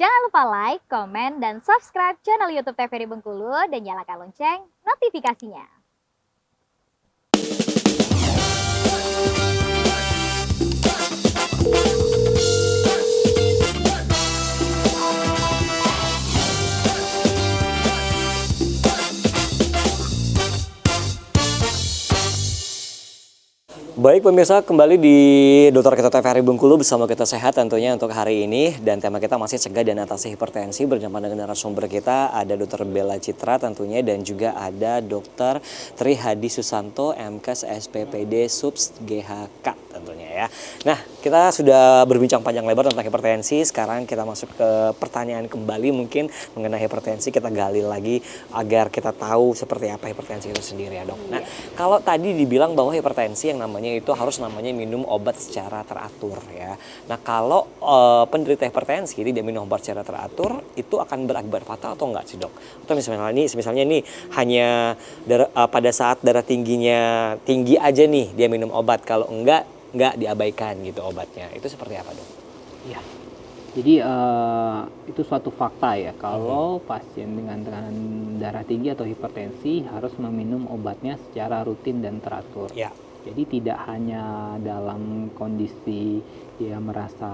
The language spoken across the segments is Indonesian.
Jangan lupa like, komen, dan subscribe channel YouTube TVRI Bengkulu dan nyalakan lonceng notifikasinya. Baik pemirsa, kembali di Dokter Kita TVRI Bengkulu bersama Kita Sehat tentunya untuk hari ini. Dan tema kita masih cegah dan atasi hipertensi. Bersama dengan narasumber kita ada Dr. Bella Citra tentunya. Dan juga ada Dr. Tri Hadi Susanto, MKes SPPD Subs GHK tentunya ya. Nah, kita sudah berbincang panjang lebar tentang hipertensi. Sekarang kita masuk ke pertanyaan kembali mungkin mengenai hipertensi. Kita gali lagi agar kita tahu seperti apa hipertensi itu sendiri ya dok. Nah, kalau tadi dibilang bahwa hipertensi yang namanya itu harus minum obat secara teratur ya. Nah kalau penderita hipertensi tidak minum obat secara teratur itu akan berakibat fatal atau enggak sih dok? Atau misalnya nih hanya pada saat darah tingginya tinggi aja nih dia minum obat, kalau enggak diabaikan gitu obatnya, itu seperti apa dok? Ya, jadi itu suatu fakta ya kalau pasien dengan tekanan darah tinggi atau hipertensi harus meminum obatnya secara rutin dan teratur. Ya. Jadi tidak hanya dalam kondisi dia merasa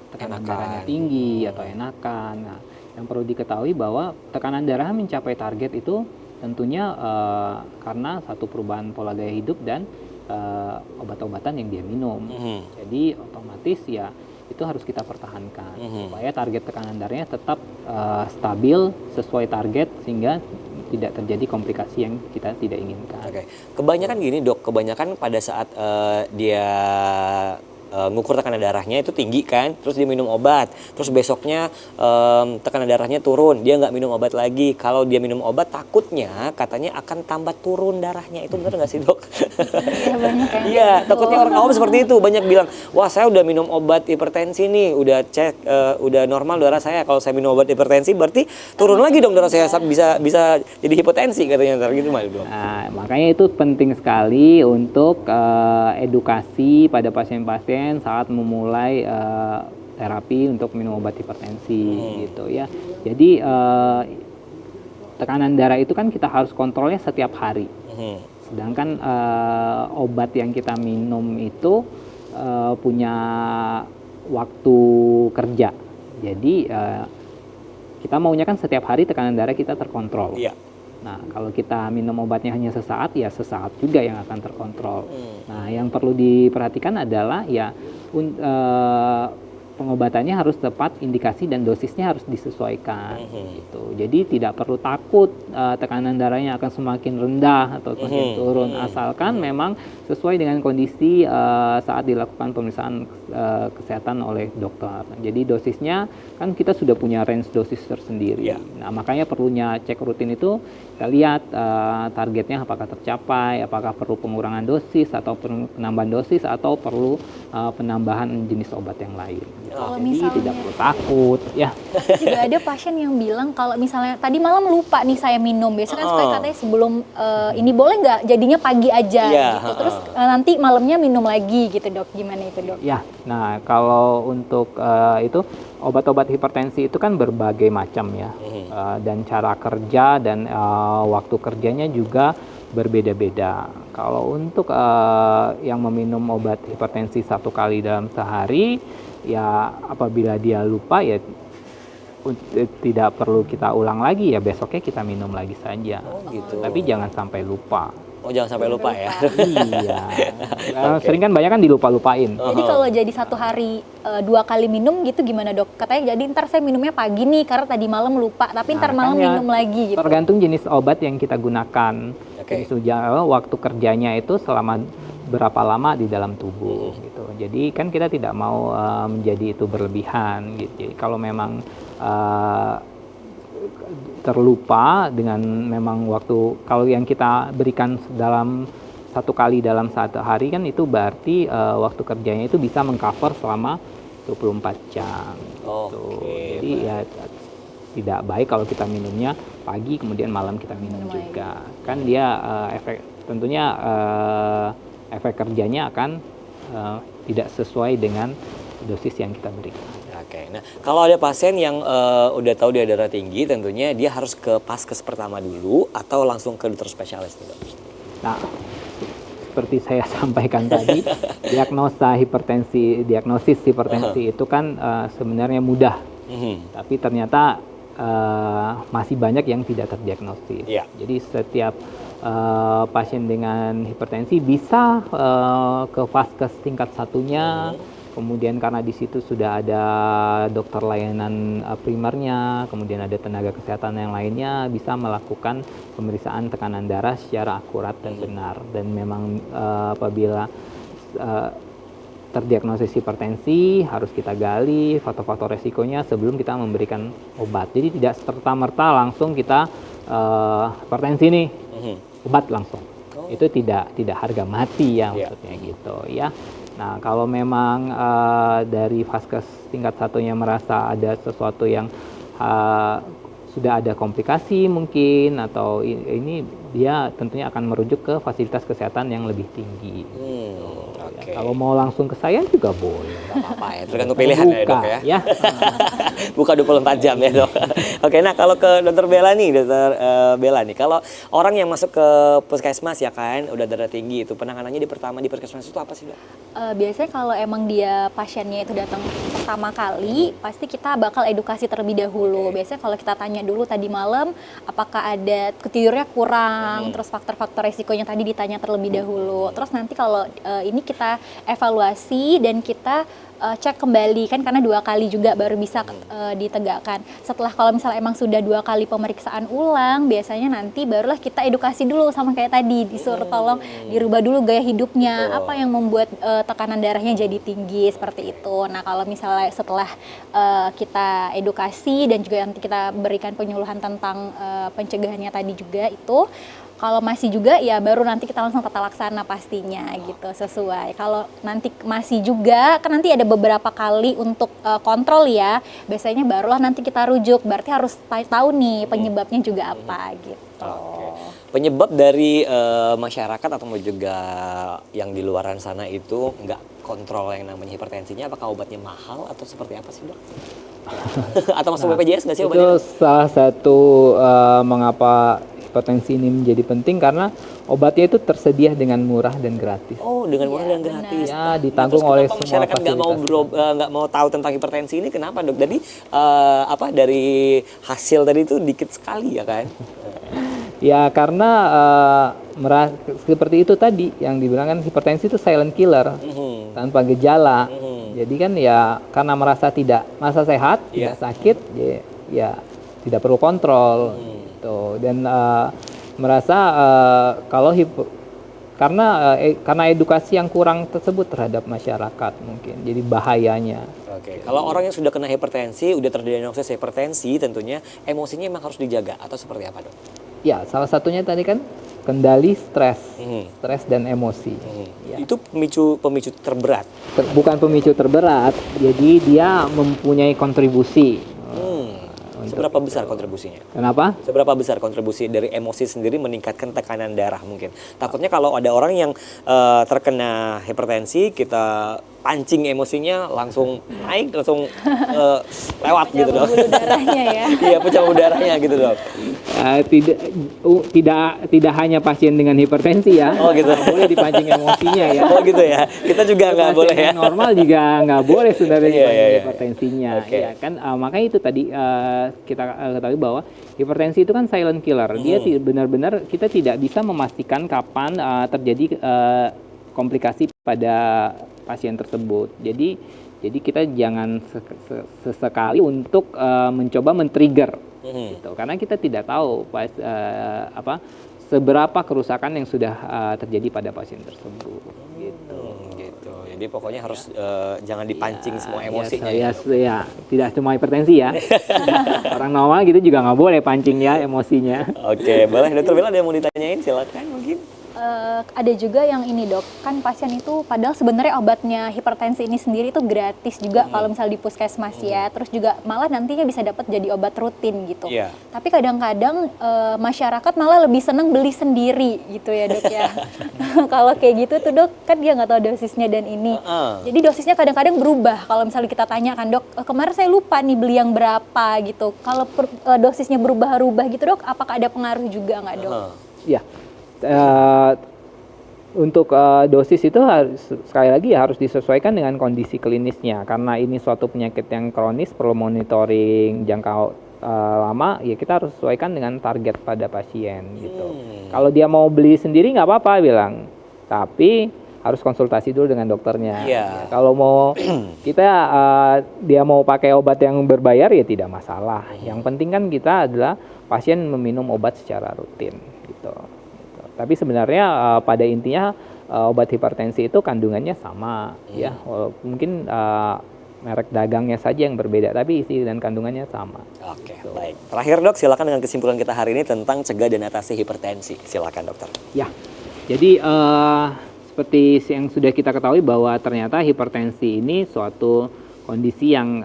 tekanan darahnya tinggi atau enakan. Nah, yang perlu diketahui bahwa tekanan darah mencapai target itu tentunya karena satu perubahan pola gaya hidup dan obat-obatan yang dia minum. Jadi otomatis ya itu harus kita pertahankan supaya target tekanan darahnya tetap stabil sesuai target sehingga tidak terjadi komplikasi yang kita tidak inginkan. Oke. Kebanyakan gini dok, kebanyakan pada saat dia ngukur tekanan darahnya itu tinggi kan, terus dia minum obat, terus besoknya tekanan darahnya turun, dia nggak minum obat lagi. Kalau dia minum obat takutnya katanya akan tambah turun darahnya, itu benar nggak sih dok? Iya, takutnya orang awam seperti itu, banyak bilang, wah saya udah minum obat hipertensi nih, udah cek, udah normal darah saya, kalau saya minum obat hipertensi berarti turun lagi dong darah saya, bisa jadi hipotensi katanya ntar gitu mah dok. Nah, makanya itu penting sekali untuk edukasi pada pasien-pasien saat memulai terapi untuk minum obat hipertensi gitu ya. Jadi tekanan darah itu kan kita harus kontrolnya setiap hari. Sedangkan obat yang kita minum itu punya waktu kerja. Jadi kita maunya kan setiap hari tekanan darah kita terkontrol. Iya. Nah, kalau kita minum obatnya hanya sesaat, ya sesaat juga yang akan terkontrol. Nah, yang perlu diperhatikan adalah ya pengobatannya harus tepat, indikasi dan dosisnya harus disesuaikan. Gitu. Jadi tidak perlu takut tekanan darahnya akan semakin rendah atau semakin turun, asalkan memang sesuai dengan kondisi saat dilakukan pemeriksaan kesehatan oleh dokter. Jadi dosisnya kan kita sudah punya range dosis tersendiri. Nah, makanya perlunya cek rutin itu kita lihat targetnya apakah tercapai, apakah perlu pengurangan dosis atau penambahan dosis atau perlu penambahan jenis obat yang lain. Kalau Jadi misalnya tidak perlu takut ya. juga ada pasien yang bilang kalau misalnya tadi malam lupa nih saya minum, biasanya kan suka katanya sebelum ini boleh nggak jadinya pagi aja gitu, terus nanti malamnya minum lagi gitu dok, gimana itu dok? Ya, nah kalau untuk itu obat-obat hipertensi itu kan berbagai macam ya, dan cara kerja dan waktu kerjanya juga berbeda-beda. Kalau untuk yang meminum obat hipertensi 1 kali dalam sehari, ya apabila dia lupa ya tidak perlu kita ulang lagi, ya besoknya kita minum lagi saja. Gitu. Tapi jangan sampai lupa. Oh jangan sampai lupa ya. Iya. Sering kan banyak kan dilupa-lupain. Jadi kalau jadi 1 hari 2 kali minum gitu gimana dok? Katanya jadi ntar saya minumnya pagi nih karena tadi malam lupa, tapi ntar malam minum lagi gitu. Tergantung jenis obat yang kita gunakan. Waktu kerjanya itu selama berapa lama di dalam tubuh gitu. Jadi kan kita tidak mau menjadi itu berlebihan gitu. Jadi kalau memang terlupa dengan memang waktu, kalau yang kita berikan dalam 1 kali dalam 1 hari kan itu berarti waktu kerjanya itu bisa mengcover selama 24 jam gitu. Jadi ya tidak baik kalau kita minumnya pagi kemudian malam kita minum juga. Kan dia tentunya efek kerjanya akan tidak sesuai dengan dosis yang kita berikan. Oke, nah kalau ada pasien yang udah tahu dia darah tinggi, tentunya dia harus ke paskes pertama dulu atau langsung ke dokter spesialis nih, Dok? Nah, seperti saya sampaikan tadi, diagnosis hipertensi itu kan sebenarnya mudah, tapi ternyata masih banyak yang tidak terdiagnosis. Iya. Jadi setiap pasien dengan hipertensi bisa ke vaskes tingkat satunya, kemudian karena di situ sudah ada dokter layanan primernya, kemudian ada tenaga kesehatan yang lainnya, bisa melakukan pemeriksaan tekanan darah secara akurat dan benar. Dan memang apabila terdiagnosis hipertensi, harus kita gali faktor-faktor resikonya sebelum kita memberikan obat. Jadi tidak serta-merta langsung kita hipertensi nih, obat langsung. Itu tidak harga mati ya, maksudnya gitu ya. Nah, kalau memang dari vaskes tingkat satunya merasa ada sesuatu yang sudah ada komplikasi mungkin, atau ini dia tentunya akan merujuk ke fasilitas kesehatan yang lebih tinggi. Ya, kalau mau langsung ke saya juga boleh. Nggak apa-apa ya, tergantung pilihan ya, Dok ya. Buka 24 jam ya, Dok. Oke, nah kalau ke dokter Bella nih, kalau orang yang masuk ke puskesmas ya kan, udah darah tinggi itu, penanganannya di puskesmas itu apa sih, Dok? Biasanya kalau emang dia pasiennya itu datang pertama kali, pasti kita bakal edukasi terlebih dahulu. Biasanya kalau kita tanya dulu tadi malam, apakah ada tidurnya kurang, terus faktor-faktor resikonya tadi ditanya terlebih dahulu. Terus nanti kalau ini kita evaluasi dan kita cek kembali kan, karena 2 kali juga baru bisa ditegakkan. Setelah kalau misalnya emang sudah 2 kali pemeriksaan ulang, biasanya nanti barulah kita edukasi dulu sama kayak tadi, disuruh tolong dirubah dulu gaya hidupnya, apa yang membuat tekanan darahnya jadi tinggi seperti itu. Nah, kalau misalnya setelah kita edukasi dan juga nanti kita berikan penyuluhan tentang pencegahannya tadi juga itu, kalau masih juga ya baru nanti kita langsung tata laksana pastinya gitu, sesuai. Kalau nanti masih juga, kan nanti ada beberapa kali untuk kontrol ya, biasanya barulah nanti kita rujuk, berarti harus tahu nih penyebabnya juga apa gitu. Penyebab dari masyarakat atau juga yang di luaran sana itu nggak kontrol yang namanya hipertensinya, apakah obatnya mahal atau seperti apa sih, Dok? Atau masuk BPJS nggak sih obatnya? Itu salah satu mengapa hipertensi ini menjadi penting, karena obatnya itu tersedia dengan murah dan gratis. Oh, dengan murah dan gratis. Ya, ditanggung oleh semua masyarakat nggak mau tahu tentang hipertensi ini, kenapa, Dok? Jadi dari hasil tadi itu dikit sekali ya kan? Ya, karena seperti itu tadi yang dibilang kan, hipertensi itu silent killer, tanpa gejala. Jadi kan ya karena merasa sehat, tidak sakit, ya tidak perlu kontrol. Dan merasa karena edukasi yang kurang tersebut terhadap masyarakat mungkin, jadi bahayanya. Oke, kalau orang yang sudah kena hipertensi, udah terdiagnosis hipertensi, tentunya emosinya memang harus dijaga atau seperti apa, Dok? Ya, salah satunya tadi kan kendali stres dan emosi. Ya. Itu pemicu terberat. Bukan pemicu terberat, jadi dia mempunyai kontribusi. Seberapa besar kontribusinya? Kenapa? Seberapa besar kontribusi dari emosi sendiri meningkatkan tekanan darah mungkin? Takutnya kalau ada orang yang terkena hipertensi, kita pancing emosinya langsung naik, langsung lewat gitu, Dok. Pecah pembuluh darahnya ya. Iya, pecah pembuluh darahnya gitu, Dok. Tidak hanya pasien dengan hipertensi ya. Oh gitu. Nggak boleh dipancing emosinya ya. Oh gitu ya. Kita juga nggak boleh ya. Normal juga nggak boleh sebenarnya dipancing hipertensinya. Okay. Ya kan, makanya itu tadi kita ketahui bahwa hipertensi itu kan silent killer. Dia benar-benar kita tidak bisa memastikan kapan terjadi komplikasi pada pasien tersebut. Jadi kita jangan sesekali untuk mencoba men-trigger, gitu. Karena kita tidak tahu seberapa kerusakan yang sudah terjadi pada pasien tersebut. Gitu. Jadi pokoknya harus jangan dipancing semua emosinya. Ya, tidak cuma hipertensi ya. Orang normal gitu juga nggak boleh pancing ya emosinya. Oke, boleh. Dokter Bella ada yang mau ditanyain, silakan mungkin. ada juga yang ini dok, kan pasien itu padahal sebenarnya obatnya hipertensi ini sendiri itu gratis juga kalau misal di puskesmas ya, terus juga malah nantinya bisa dapat jadi obat rutin gitu. Tapi kadang-kadang masyarakat malah lebih seneng beli sendiri gitu ya dok ya. Kalau kayak gitu tuh dok, kan dia nggak tahu dosisnya dan ini. Jadi dosisnya kadang-kadang berubah. Kalau misalnya kita tanya kan dok, kemarin saya lupa nih beli yang berapa gitu. Kalau dosisnya berubah-ubah gitu dok, apakah ada pengaruh juga nggak dok? Ya. Untuk dosis itu harus sekali lagi harus disesuaikan dengan kondisi klinisnya, karena ini suatu penyakit yang kronis perlu monitoring jangka lama, ya kita harus sesuaikan dengan target pada pasien gitu. Kalau dia mau beli sendiri nggak apa-apa bilang, tapi harus konsultasi dulu dengan dokternya. Kalau mau kita dia mau pakai obat yang berbayar ya tidak masalah. Yang penting kan kita adalah pasien meminum obat secara rutin gitu. Tapi sebenarnya pada intinya obat hipertensi itu kandungannya sama ya, mungkin merek dagangnya saja yang berbeda, tapi isi dan kandungannya sama. Oke, baik. Terakhir dok, silakan dengan kesimpulan kita hari ini tentang cegah dan atasi hipertensi. Silakan dokter. Ya, jadi seperti yang sudah kita ketahui bahwa ternyata hipertensi ini suatu kondisi yang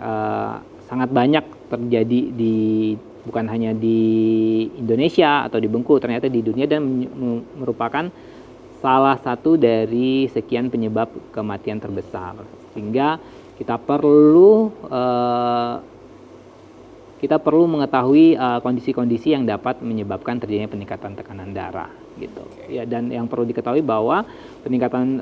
sangat banyak terjadi bukan hanya di Indonesia atau di Bengkulu, ternyata di dunia, dan merupakan salah satu dari sekian penyebab kematian terbesar. Sehingga kita perlu mengetahui kondisi-kondisi yang dapat menyebabkan terjadinya peningkatan tekanan darah gitu. Ya, dan yang perlu diketahui bahwa peningkatan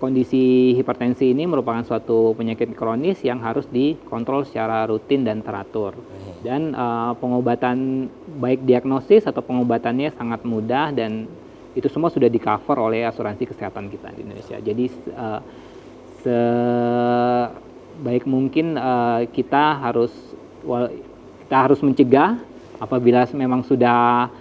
kondisi hipertensi ini merupakan suatu penyakit kronis yang harus dikontrol secara rutin dan teratur. Dan pengobatan baik diagnosis atau pengobatannya sangat mudah, dan itu semua sudah di-cover oleh asuransi kesehatan kita di Indonesia. Jadi sebaik mungkin kita harus mencegah. Apabila memang sudah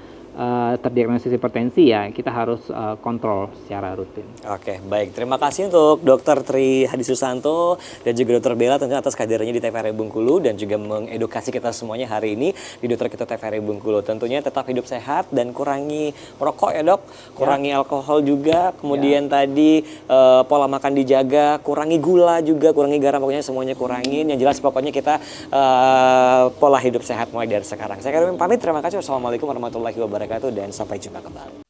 terdiagnosis hipertensi, ya kita harus kontrol secara rutin. Oke, baik. Terima kasih untuk Dr. Tri Hadi Susanto dan juga Dr. Bella tentunya atas kehadirannya di TVRI Bengkulu dan juga mengedukasi kita semuanya hari ini di Dokter Kita TVRI Bengkulu. Tentunya tetap hidup sehat dan kurangi merokok ya dok, kurangi alkohol juga, kemudian tadi pola makan dijaga, kurangi gula juga, kurangi garam, pokoknya semuanya kurangin. Yang jelas pokoknya kita pola hidup sehat mulai dari sekarang. Saya Karim pamit, terima kasih. Wassalamualaikum warahmatullahi wabarakatuh dan sampai jumpa kembali.